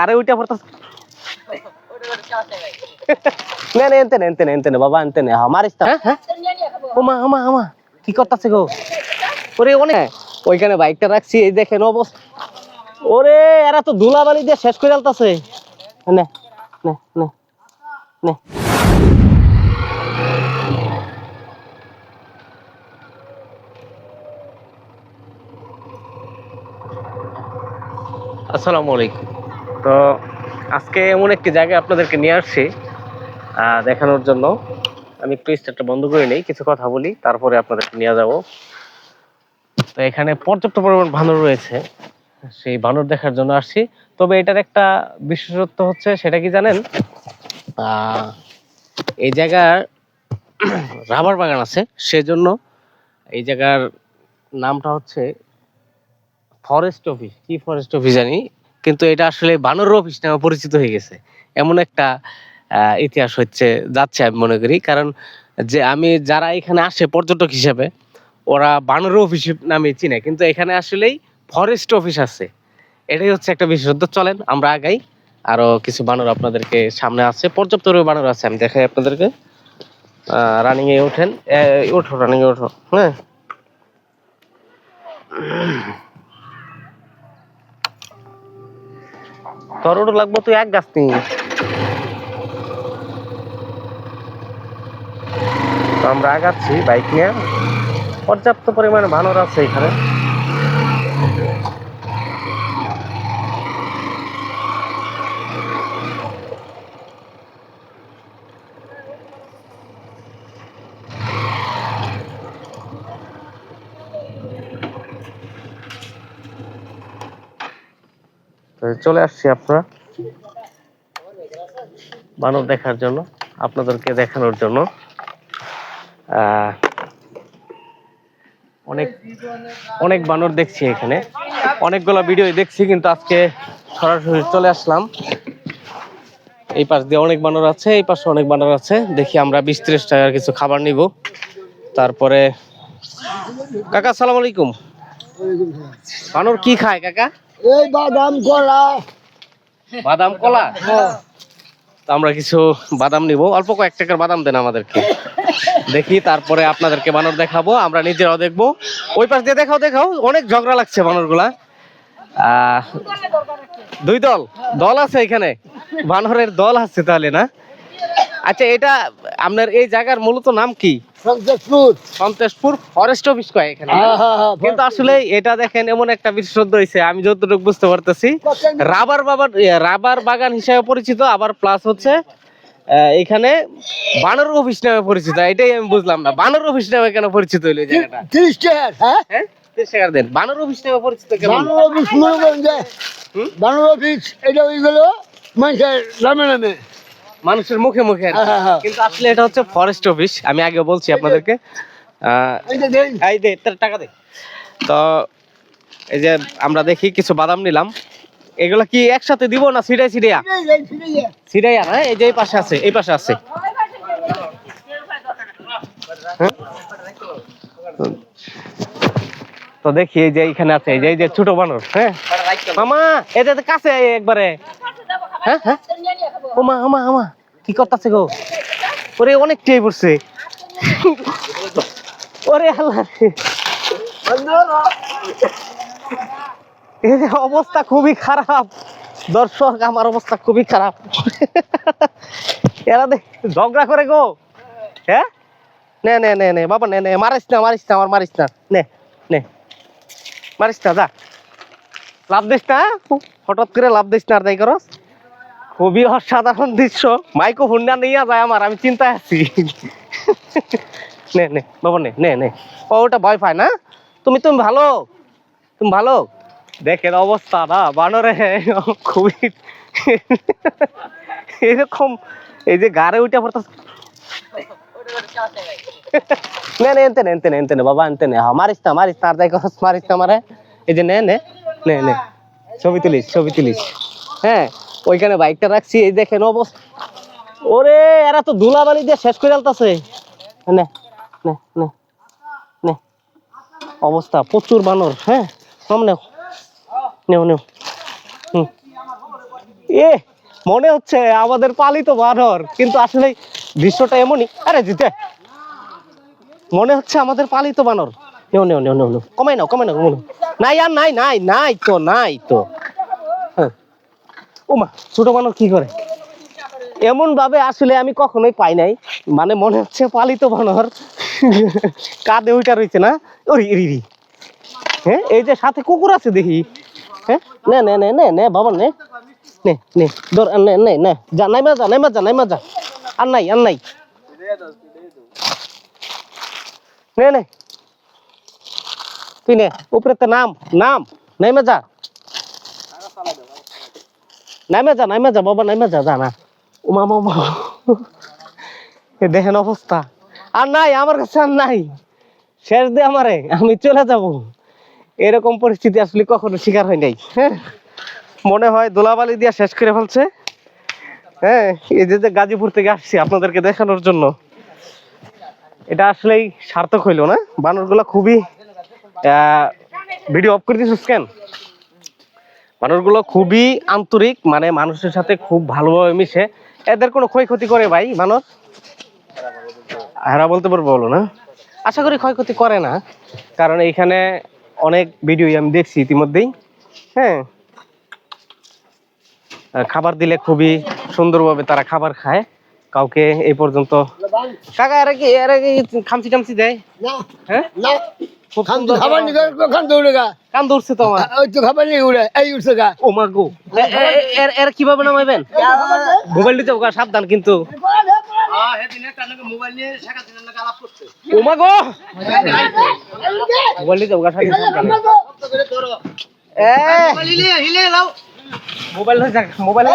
আরে ওইটা পড়তাছে না না এনতে নে বাবা এনতে নে মারিস না হ্যাঁ ওমা ওমা ওমা কি করতেছে গো ওরে ওনে ওইখানে বাইকটা রাখছি এই দেখেন অবস্থা ওরে এরা তো ধুলাবালি দিয়ে শেষ করে আলতাছে নে নে নে নে আসসালামু আলাইকুম। তো আজকে এমন একটি জায়গায় আপনাদেরকে নিয়ে আসছি দেখানোর জন্য। আমি একটু স্টার্টটা বন্ধ করে নেই, কিছু কথা বলি, তারপরে আপনাদেরকে নিয়ে যাব। তো এখানে পর্যাপ্ত পরিমাণ বানর রয়েছে, সেই বানর দেখার জন্য আসছি। তবে এটার একটা বিশেষত্ব হচ্ছে, সেটা কি জানেন? এই জায়গার রাবার বাগান আছে, সেজন্য এই জায়গার নামটা হচ্ছে ফরেস্ট অফিস। কি ফরেস্ট অফিস জানি, কিন্তু এটা আসলে বানর অফিস নামে পরিচিত হয়ে গেছে। এমন একটা ইতিহাস হচ্ছে যাচ্ছে আমি মনে করি। কারণ যে আমি যারা এখানে আসে পর্যটক হিসেবে, ওরা বানর অফিস নামে চিনে, কিন্তু এখানে আসলেই ফরেস্ট অফিস আছে। এটাই হচ্ছে একটা বিশেষত্ব। চলেন আমরা আগাই। আরো কিছু বানর আপনাদেরকে সামনে আছে, পর্যাপ্ত বানর আছে, আমি দেখাই আপনাদেরকে। রানিং এ ওঠেন, ওঠো রানিং এ ওঠো। হ্যাঁ, তোর ওটা লাগবো, তুই এক গাছ নিয়ে। তো আমরা আগাচ্ছি বাইক নিয়ে। পর্যাপ্ত পরিমাণে বানর আছে এখানে। চলে আসছি আপনারা বানর দেখার জন্য, আপনাদেরকে দেখানোর জন্য। অনেক অনেক বানর দেখছি এখানে, অনেকগুলো ভিডিও দেখছি, কিন্তু আজকে সরাসরি চলে আসলাম। এই পাশ দিয়ে অনেক বানর আছে, এই পাশে অনেক বানর আছে। দেখি আমরা 20-30 টাকার কিছু খাবার নিব। তারপরে কাকা আসসালামু আলাইকুম। বানর কি খায় কাকা? এই বাদাম কলা। বাদাম কলা? তো আমরা কিছু বাদাম নিব, অল্প কয়েক টাকার বাদাম দেন আমাদেরকে। দেখি তারপরে আপনাদেরকে বানর দেখাবো, আমরা নিজেরাও দেখবো। ওই পাশ দিয়ে দেখাও দেখাও, অনেক ঝগড়া লাগছে বানর গুলা। দুই দল দল আছে এখানে, বানরের দল আছে তাহলে না? আচ্ছা, এটা আপনার এই জায়গার মূলত নাম কি? সন্তোষপুর ফরেস্ট অফিস কয় এখানে, কিন্তু আসলে এটা দেখেন এমন একটা বিশেষত্ব হয়েছে, আমি যতটুকু বুঝতে পারতেছি, রাবার বাগান হিসেবে পরিচিত, আবার প্লাস হচ্ছে এখানে বানর অফিস নামে পরিচিত। এটাই আমি বুঝলাম না, বানর অফিস নামে কেন পরিচিত হইলো এই জায়গাটা? 30 টাকা। হ্যাঁ, 30 টাকা দেন। বানর অফিস নামে পরিচিত কেন? বানর অফিস মনে করেন যে বানর অফিস এটা ওই গেল মানুষের নামে নামে, মানুষের মুখে মুখে, কিন্তু আসলে এটা হচ্ছে ফরেস্ট অফিস। আমি আগে বলছি আপনাদেরকে। এই দে টাকা দে। তো এই যে আমরা দেখি কিছু বাদাম নিলাম, এগুলা কি একসাথে দিব না সিডাই সিডিয়া? সিডাইয়া না, এই যে এই পাশে আছে, এই পাশে আছে। তো দেখি এই যে এখানে আছে, এই যে ছোট বানর। হ্যাঁ মামা, এদের কাছে একবারে। হ্যাঁ হ্যাঁ, ওমা ওমা ওমা কি করতেছে গো? ওরে অনেক টেয়ে পড়ছে। ওরে আল্লাহ, এই যে অবস্থা খুবই খারাপ দর্শক, আমার অবস্থা খুবই খারাপ। এরা ঝগড়া করে গো। হ্যাঁ, নে নে নে নে বাবা, নে নে, মারিস না মারিস না, আমার মারিস না, নে নে, মারিস না, যা, লাভ দিস না, হঠাৎ করে লাভ দিস না, আর তাই করস। খুবই অসাধারণ দৃশ্য, মাইক্রোফোন না নিয়ে যায় আমার, আমি চিন্তায় আছি। নে নে বাবা, নে নে নে। ও, ওটা ভয় পায় না? তুমি তুমি ভালো, তুমি ভালো। দেখেন অবস্থা না বানরে, খুবই এরকম, এই যে গাড়ে উঠে পড়তেছে। নে নে এনতে নে এনতে নে এনতে নে বাবা, এনতে নে, মারিস না মারিস না, আর তাই করস, মারিস না মারে। এই যে নে নে নে নে, ছবি তুলিস ছবি তুলিস। হ্যাঁ, ওইখানে বাইকটা রাখছি, এই দেখেন অবস্থা। ওরে এরা তো ধুলাবালি দিয়ে শেষ করে আলতাছে। নে নে নে নে, অবস্থা প্রচুর বানর। হ্যাঁ, কম নেও নেও নেও। এ মনে হচ্ছে আমাদের পালিত বানর, কিন্তু আসলে দৃশ্যটা এমনই। আরে জিতে, মনে হচ্ছে আমাদের পালিত বানর। নেও নেও নেও নেও নেও, কমাই নাও কমাই নাও কমাই নাও। নাই আর নাই নাই নাই তো নাই তো। হ্যাঁ। ওমা, ছোট বানর কি করে এমন ভাবে আসলে আমি কখনোই পাই নাই। মানে মনে হচ্ছে পালিত বানর কাঁধে ওইটা রয়েছে না। ওরে রি, হ্যাঁ এই যে সাথে কুকুর আছে দেখি। হ্যাঁ নে নে নে নে নে বাবা নে নে নে ধর, নে নে নে যা, নাই মা যা, নাই মা যা, নাই মা যা, আর নাই আর নাই, নে নে তুই নে উপরে তো নাম নাম, নাই মা যা, নাই মা যা, নাই মা যা বাবা, নাই মা যা, যা না। ও মা মা, দেখেন অবস্থা, আর নাই আমার কাছে, আর নাই, শেষ দে আমারে, আমি চলে যাব। এরকম পরিস্থিতি আসলে কখনো শিকার হয় নাই। হ্যাঁ, মনে হয় ধুলাবালি দিয়া শেষ করে ফেলছে। হ্যাঁ, এই যে যে গাজীপুর থেকে আসছি আপনাদেরকে দেখানোর জন্য, এটা আসলেই সার্থক হইলো না। বানরগুলা খুবই ভিডিও অফ করে দিছিস কেন? বানরগুলো খুবই আন্তরিক, মানে মানুষের সাথে খুব ভালোভাবে মিশে। এদের কোনো ক্ষয়ক্ষতি করে ভাই বানর? হেরা বলতে পারবো বলো না, আশা করি ক্ষয়ক্ষতি করে না, কারণ এইখানে অনেক ভিডিও আমি দেখছি ইতিমধ্যেই। হ্যাঁ, খাবার দিলে খুবই সুন্দরভাবে তারা খাবার খায়। কাউকে এই পর্যন্ত কাকা এরা কি খামচি টামচি দেয়? না হ্যাঁ না, খুব খান সুন্দর খাবার নিয়ে খান তো উড়ে গা, কান ধরছে তো আমার। ওই তো খাবার নিয়ে উড়ে এই উঠছে গা। ও মা গো, এর কিভাবে নামাইবেন? মোবাইল দিতে ওগা, সাবধান কিন্তু। ও মা গো, মোবাইল দিতে ওগা, সাবধান। Mobile mobile